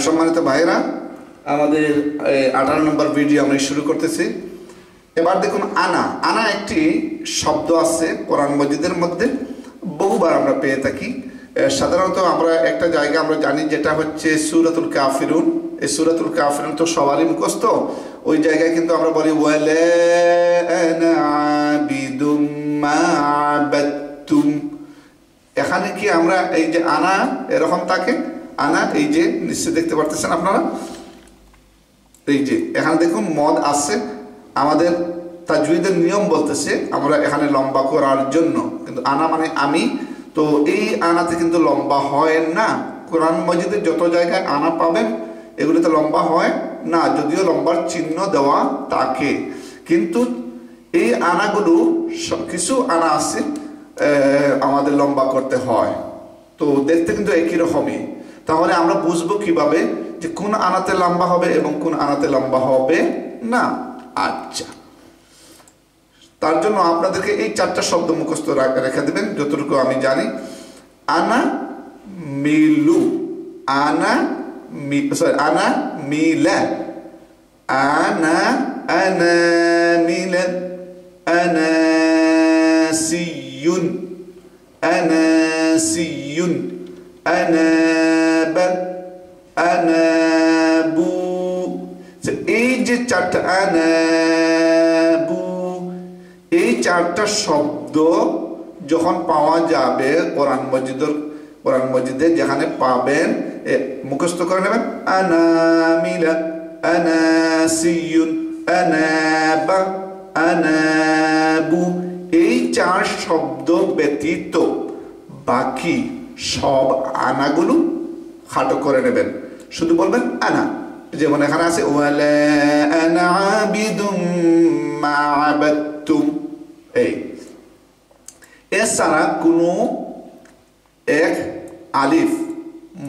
সম্মানিত ভাইরা, আমাদের 18 নম্বর ভিডিও আমরা শুরু করতেছি। এবার দেখুন, আনা আনা একটি শব্দ আছে কোরআন মজিদের মধ্যে, বহুবার আমরা পেয়ে থাকি। সাধারণত আমরা একটা জায়গা আমরা জানি, যেটা হচ্ছে সূরাতুল কাফিরুন। এই সূরাতুল কাফিরুন তো সবারই মুখস্থ। ওই জায়গায় কিন্তু আমরা বলি ওয়ালা না'বিদুম মা আবাদতুম। এখানে কি আমরা এই যে আনা এরকম থাকে, আনা এই যে নিশ্চয় দেখতে পারতেছেন আপনারা, এই যে এখানে দেখুন মদ আছে। আমাদের তাজউইদের নিয়ম বলতেছে আমরা এখানে লম্বা করার জন্য, কিন্তু আনা মানে আমি, তো এই আনাতে কিন্তু লম্বা হয় না। কোরআন মজিদের যত জায়গায় আনা পাবেন এগুলিতে লম্বা হয় না, যদিও লম্বার চিহ্ন দেওয়া থাকে। কিন্তু এই আনাগুলো কিছু আনা আছে আমাদের লম্বা করতে হয়, তো দেখতে কিন্তু একই রকমই। তাহলে আমরা বুঝবো কিভাবে যে কোন আনাতে লম্বা হবে এবং কোন আনাতে লম্বা হবে না। আচ্ছা, তার জন্য আপনাদেরকে এই 4টা শব্দ মুখস্থ রেখে দেবেন যতটুকু আমি জানি। আনা মিলু, আনা আনা মিলা, আনা আনা মিলা, আনা সিয়ুন, আনা সিয়ুন, আনাবা, আনাবু। এই যে 4টা আনাবু, এই 4টা শব্দ যখন পাওয়া যাবে কোরআন মজিদে যেখানে পাবেন মুখস্থ করে নেবেন। আনা মিলা, আনা সিয়ুন, আনাবা, আনাবু। এই 4 শব্দ ব্যতীত বাকি সব আনাগুলো খাটো করে নেবেন, শুধু বলবেন আনা। যেমন এখানে আছে ওয়ালা আনা আবিদুম মা আবাদতুম। এই এছাড়া কোনো এক আলিফ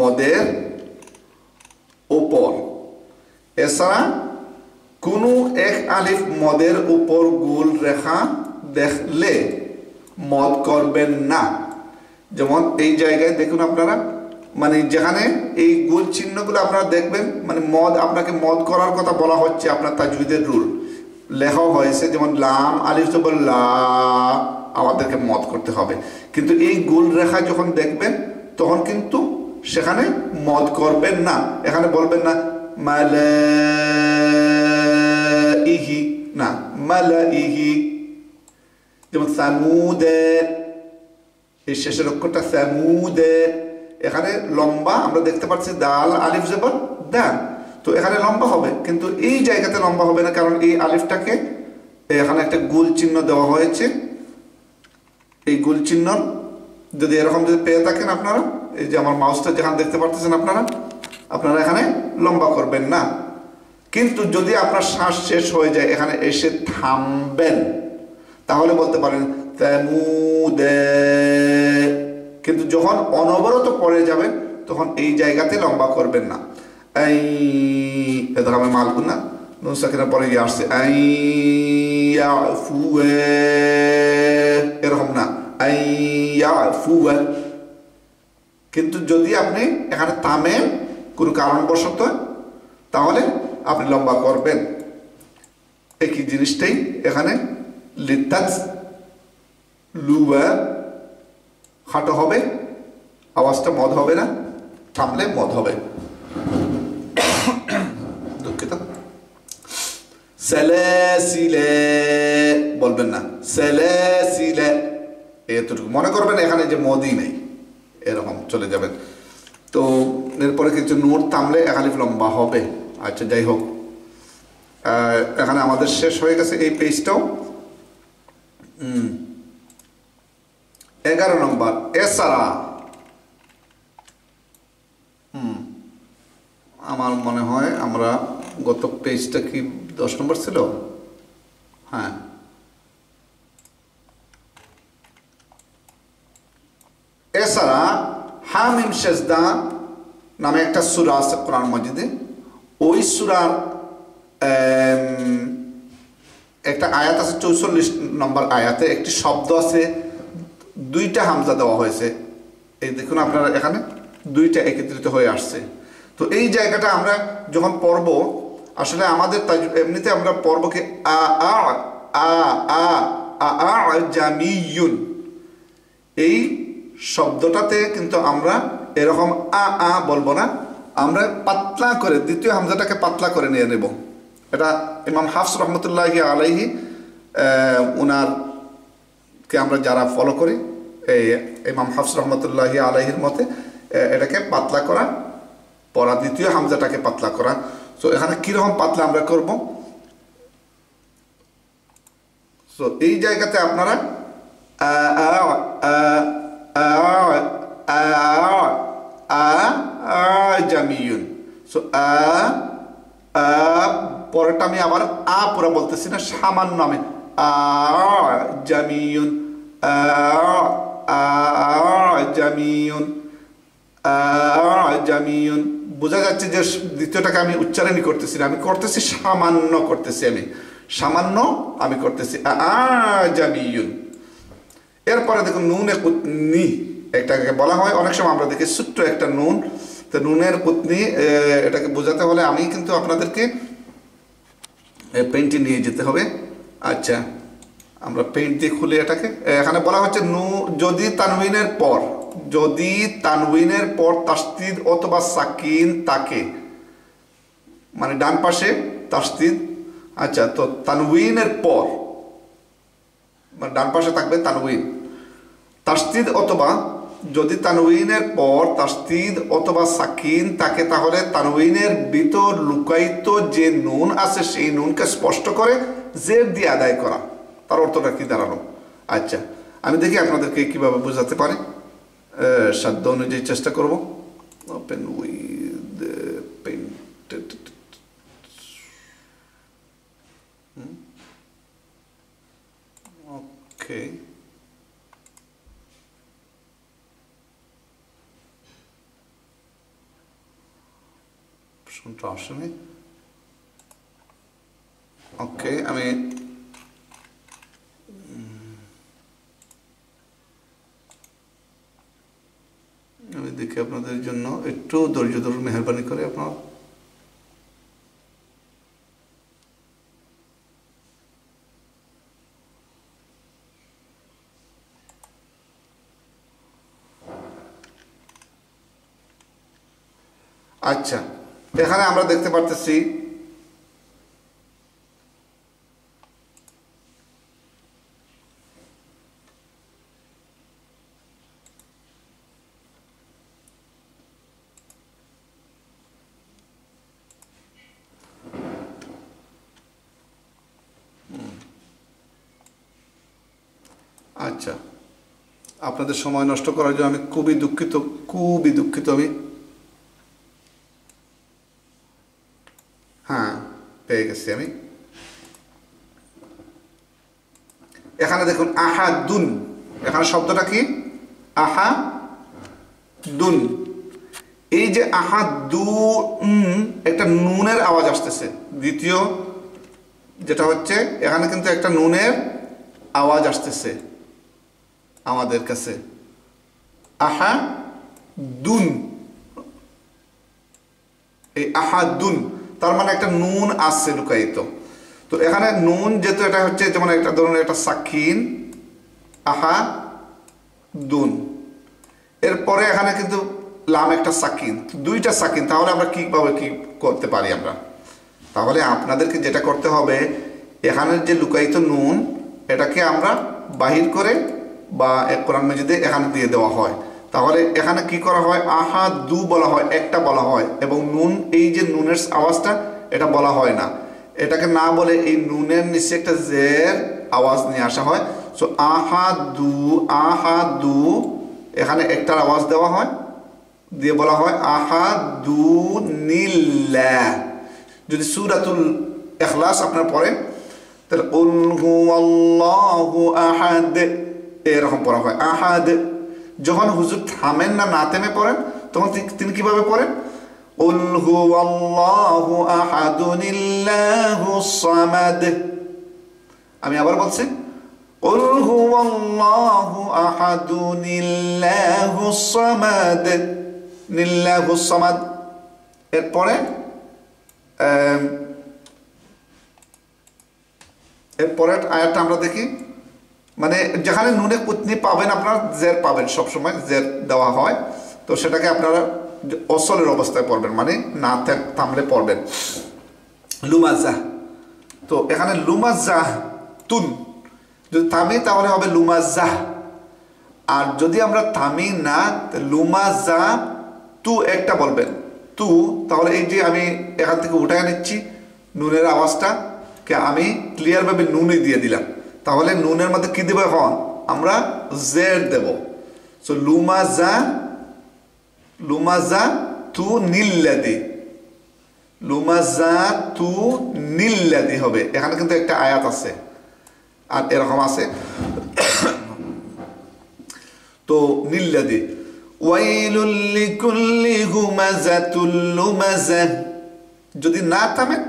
মদের উপর, এছাড়া কোনো এক আলিফ মদের উপর গোল রেখা দেখলে মদ করবেন না। যেমন এই জায়গায় দেখুন আপনারা, মানে যেখানে এই গোল চিহ্নগুলো আপনারা দেখবেন, মানে মদ, আপনাকে মদ করার কথা বলা হচ্ছে, আপনার তাজউইদের রুল লেখা হয়েছে। যেমন লাম আলিফ জবর লা, আমাদেরকে মদ করতে হবে। কিন্তু এই গোল রেখা যখন দেখবেন তখন কিন্তু সেখানে মদ করবেন না। এখানে বলবেন না মালাইহি, না মালাইহি। যেমন সামুদে, এই শেষের অক্ষরটা সামুদে, এখানে লম্বা আমরা দেখতে পাচ্ছি দাল আলিফ জবর দা, তো এখানে লম্বা হবে, কিন্তু এই জায়গাতে লম্বা হবে না, কারণ এই আলিফটাকে এখানে একটা গোল চিহ্ন দেওয়া হয়েছে। এই গোল চিহ্ন যদি এরকম যদি পেয়ে থাকেন আপনারা, এই যে আমার মাউসটা যেখানে দেখতে পাচ্ছেন আপনারা এখানে লম্বা করবেন না। কিন্তু যদি আপনার শ্বাস শেষ হয়ে যায়, এখানে এসে থামবেন, তাহলে বলতে পারেন তামুদে। কিন্তু যখন অনবরত পড়ে যাবেন তখন এই জায়গাতে লম্বা করবেন না। এই ধর আমি মালগুন না নুন সাকিনের পরে গিয়ে আসছে এরকম না, কিন্তু যদি আপনি এখানে থামেন কোনো কারণবশত, তাহলে আপনি লম্বা করবেন। একই জিনিসটাই এখানে লিতাজ লুবা, খাটো হবে, আওয়াজটা মদ হবে না, থামলে মদ হবে। দুঃখিত। সেলেসিলে বলবেন না, সেলেসিলে, এতটুকু মনে করবেন এখানে যে মদই নেই, এরকম চলে যাবেন। তো এরপরে কিছু নোট থামলে একালিফ লম্বা হবে। আচ্ছা, যাই হোক, এখানে আমাদের শেষ হয়ে গেছে এই পেজটাও। 11 নম্বর এছাড়া, আমার মনে হয় আমরা গত পেজটা কি 10 নম্বর ছিল? হ্যাঁ, এছাড়া হামিম সেজদা নামে একটা সূরা আছে কোরআন মজিদে। ওই সূরার একটা আয়াত আছে, 44 নম্বর আয়াতে একটি শব্দ আছে, 2টা হামজা দেওয়া হয়েছে। এই দেখুন আপনারা এখানে 2টা একত্রিত হয়ে আসছে। তো এই জায়গাটা আমরা যখন পড়ব আসলে আমাদের এমনিতে আমরা পড়ব কি আ আ আ আ আজামিয়ুন, এই শব্দটাতে কিন্তু আমরা এরকম আ বলবো না, আমরা পাতলা করে দ্বিতীয় হামজাটাকে পাতলা করে নিয়ে নেব। এটা ইমাম হাফস রহমতুল্লাহি আলাইহি ওনারকে আমরা যারা ফলো করি, এই ইমাম হাফস রহমতুল্লাহি আলাইহির মতে এটাকে পাতলা করা, পড়া দ্বিতীয় হামজাটাকে পাতলা করা। তো এখানে কীরকম পাতলা আমরা করব, তো এই জায়গাতে আপনারা জামিউন, সো পরেরটা আমি আবার পুরা বলতেছি না, সামান্য আমি জামিউন জামিউন জামিউন। বোঝা যাচ্ছে যে দ্বিতীয়টাকে আমি উচ্চারণই করতেছি না, আমি করতেছি সামান্য করতেছি, আমি সামান্য আমি করতেছি জামিউন। এরপরে দেখুন নুনে কুতনি এটাকে বলা হয়, অনেক সময় আমরা দেখি ছোট্ট একটা নুন, তো নুনের কুতনি এটাকে বোঝাতে হলে আমি কিন্তু আপনাদেরকে পেইন্টটি নিয়ে যেতে হবে। আচ্ছা, আমরা পেইন্ট দিয়ে খুলে এটাকে, এখানে বলা হচ্ছে যদি তানউইনের পর তাসদিদ অথবা সাকিন থাকে, মানে ডান পাশে তাসদিদ, আচ্ছা তো তানউইনের পর মানে ডান পাশে থাকবে তানউইন, তাসদিদ অথবা যদি তানউইনের পর তাসদিদ অথবা সাকিন থাকে, তাহলে তানউইনের ভিতর লুকায়িত যে নুন আছে সেই নুনকে স্পষ্ট করে জের দিয়ে আদায় করা। তার অর্থটা কি দাঁড়ালো? আচ্ছা, আমি দেখি আপনাদেরকে কিভাবে বোঝাতে পারি, সাধ্য অনুযায়ী চেষ্টা করব। ওপেন উইথ পেইন্টেড, ওকে, অপশনটা আসেনি। ওকে, আমি দেখি আপনাদের জন্য একটু ধৈর্য ধরুন, মেহরবানি করে আপনার। আচ্ছা, এখানে আমরা দেখতে পারতেছি আচ্ছা, আপনাদের সময় নষ্ট করার জন্য আমি খুবই দুঃখিত আমি। হ্যাঁ, পেয়ে গেছি আমি। এখানে দেখুন আহাদুন, এখানে শব্দটা কি আহাদুন, এই যে আহাদুন একটা নুনের আওয়াজ আসতেছে, দ্বিতীয় যেটা হচ্ছে এখানে কিন্তু একটা নুনের আওয়াজ আসতেছে আমাদের কাছে, আহাদুন, এই আহাদুন তার মানে একটা নুন আসছে লুকায়িত। তো এখানে নুন যেহেতু এটা হচ্ছে যেমন একটা ধরনের একটা সাকিন, আহাদুন, এরপরে এখানে কিন্তু লাম একটা সাকিন, দুইটা সাকিন, তাহলে আমরা কিভাবে কি করতে পারি আমরা? তাহলে আপনাদেরকে যেটা করতে হবে, এখানের যে লুকায়িত নুন এটাকে আমরা বাহির করে বা কোরআন মাজিদে এখানে দিয়ে দেওয়া হয়, তাহলে এখানে কি করা হয়, আহাদু বলা হয়, একটা বলা হয়, এবং নুন এই যে নুনের আওয়াজটা এটা বলা হয় না, এটাকে না বলে এই নুনের নিচে একটা জের আওয়াজ নিয়ে আসা হয়। সো আহাদু এখানে একটার আওয়াজ দেওয়া হয়, দিয়ে বলা হয় আহাদুনিল্লাহ। যদি সূরাতুল ইখলাস আপনারা পড়েন তাহলে কুল হুয়াল্লাহু আহাদ এরকম পড়া হয় আহাদ। যখন হুজুর থামেন না, না থেমে পড়েন, তখন তিনি কিভাবে পড়েন, কুল হুয়াল্লাহু আহাদুনিল্লাহুস সামাদ। আমি আবার বলছি, কুল হুয়াল্লাহু আহাদুনিল্লাহুস সামাদ, নিল্লাহুস সামাদ, এরপরে এরপরের আয়াতটা আমরা দেখি, মানে যেখানে নুনে কুতনি পাবেন আপনারা জের পাবেন, সবসময় জের দেওয়া হয়, তো সেটাকে আপনারা অসলের অবস্থায় পড়বেন, মানে না থামলে পড়বেন। লুমাজাহ, তো এখানে লুমাজাহ তুন যদি থামি তাহলে হবে লুমাজাহ, আর যদি আমরা থামি না লুমাজাহ তু একটা বলবেন তু, তাহলে এই যে আমি এখান থেকে উঠায় নিচ্ছি নুনের আওয়াজটা কে আমি ক্লিয়ারভাবে নুনই দিয়ে দিলাম, তাহলে নুনের মধ্যে কি দেব এখন আমরা জের দেব। সো লুমাজা তু নিল্লাদি, লুমাজা তু নিল্লাদি হবে। এখানে কিন্তু একটা আয়াত আছে আর এরকম আছে, তো নিল্লাদি ওয়াইলুল লিকুল্লি হুমাজাতুল লুমাজা, যদি না থামেন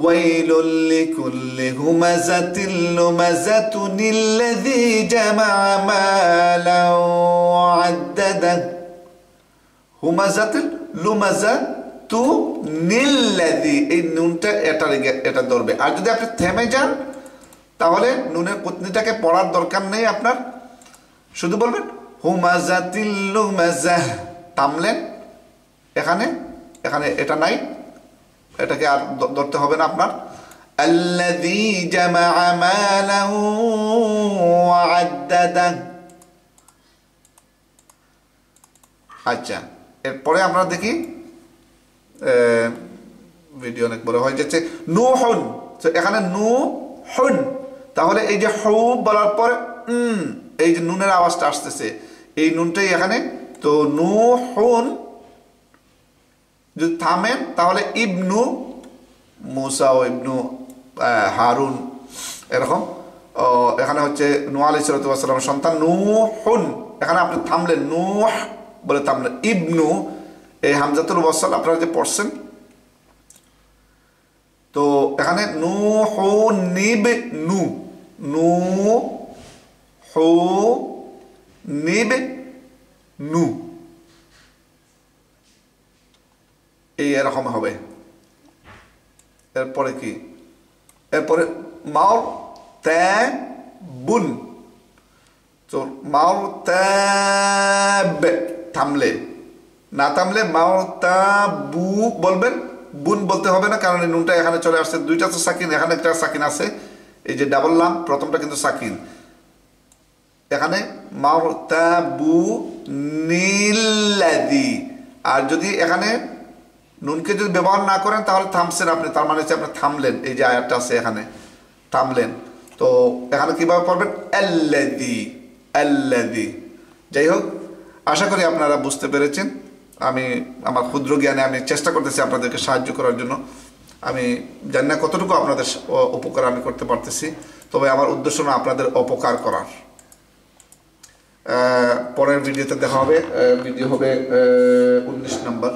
ওয়াইলুল লিকুল্লি হুমাজাতিল লুমাজাতুনিল্লাযী জামাআ মালান ওয়া আদ্দাদা, হুমাজাতিল লুমাজাতুনিল্লাযী, এই নুনটা এটা ধরবে। আর যদি আপনি থেমে যান তাহলে নুনের কুতনিটাকে পড়ার দরকার নেই আপনার, শুধু বলবেন হুমাজাতিল লুমাজা, থামলেন এখানে, এখানে এটা নাই, এটাকে আর ধরতে হবে না আপনার। আল্লাযী জামাআ মালান ওয়া আদ্দাদা। আচ্ছা, এরপরে আমরা দেখি, ভিডিও অনেক বড় হয়ে যাচ্ছে। নূহুন, তো এখানে নূহুন, তাহলে এই যে হু বলার পরে এই যে নুনের আওয়াজটা আসতেছে, এই নুনটাই এখানে, তো নূহুন যদি থামেন তাহলে ইবনু মুসা ও ইবনু হারুন, এরকম এখানে হচ্ছে নূহ আলাইহিস সালামের সন্তান নূহুন, এখানে আপনি থামলেন নূহ বলে থামলেন, ইবনু এই হামজাতুল ওয়াসল আপনারা যে পড়ছেন, তো এখানে নূহুন নিব নু, নিব নু, এই এরকম হবে। এরপরে কি, এরপরে মাও তাবুন, তো মাও তাব থামলে, না থামলে মাও তাবু বলবেন, বুন বলতে হবে না, কারণ এই নুনটা এখানে চলে আসছে, দুইটা তো সাকিন, এখানে একটা সাকিন আছে, এই যে ডাবল লাম প্রথমটা কিন্তু সাকিন, এখানে মাও তাবু নিল্লাযী। আর যদি এখানে নুনকে যদি ব্যবহার না করেন তাহলে থামছেন আপনি, তার মানে হচ্ছে আপনি থামলেন, এই যে আয়াতটা আছে এখানে থামলেন, তো এখানে কিভাবে পড়বেন আল্লাযী, আল্লাযী। যাই হোক, আশা করি আপনারা বুঝতে পেরেছেন। আমি আমার ক্ষুদ্র জ্ঞানে আমি চেষ্টা করতেছি আপনাদেরকে সাহায্য করার জন্য, আমি জানি না কতটুকু আপনাদের উপকার আমি করতে পারতেছি, তবে আমার উদ্দেশ্য না আপনাদের অপকার করার। পরের ভিডিওতে দেখা হবে, ভিডিও হবে 19 নম্বর।